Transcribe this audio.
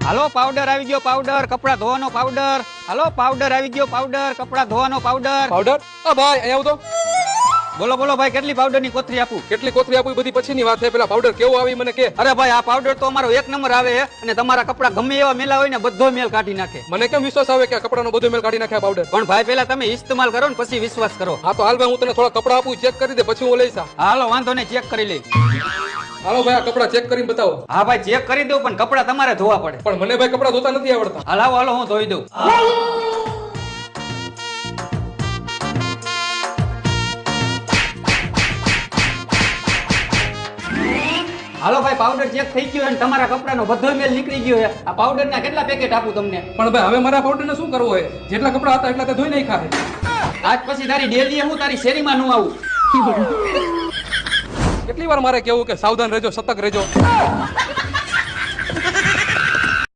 હાલો powder આવી ગયો, powder કપડા ધોવાનો પાવડર. હાલો પાવડર આવી ગયો, પાવડર કપડા ધોવાનો પાવડર. પાવડર? આ ભાઈ અહીંયા આવો તો. બોલો બોલો ભાઈ, કેટલી પાવડર ની કોથળી આપું? કેટલી કોથળી આપું એ બધી પછીની વાત છે, પેલા પાવડર કેવો આવી મને કે. અરે ભાઈ, આ પાવડર તો અમારો 1 નંબર આવે છે અને તમારા કપડા ગમે એવા મેલા હોય ને બધો મેલ કાઢી નાખે. મને કેમ વિશ્વાસ આવે કે આ કપડાનો બધો મેલ કાઢી નાખે આ પાવડર? પણ ભાઈ પેલા તમે ઇસ્તેમાલ કરો ને પછી વિશ્વાસ કરો. હા તો હાલ ભાઈ, હું તને થોડા કપડા આપું, ચેક કરી દે, પછી હું લઈશ. હાલો વાંધો નહીં, ચેક કરી લઈ. હાલો ભાઈ, આ કપડા ચેક કરીને બતાવો. હા ભાઈ, ચેક કરી દઉં પણ કપડા તમારે ધોવા પડે. પણ મને ભાઈ કપડા ધોતા નથી આવડતા. હાલ આવો, હાલો હું ધોઈ દઉં. હાલો ભાઈ, પાવડર ચેક થઈ ગયો અને તમારા કપડાનો બધો મેલ નીકળી ગયો છે. આ પાવડરના કેટલા પેકેટ આપું તમને? પણ ભાઈ હવે મારા પાવડરને શું કરવું હોય? જેટલા કપડા હતા એટલા તે ધોઈ નાખ્યા. આજ પછી તારી ડેલી હું તારી શેરીમાં નું આવું. કેટલી વાર મારે કેવું કે સાવધાન રહેજો, સતર્ક રહેજો.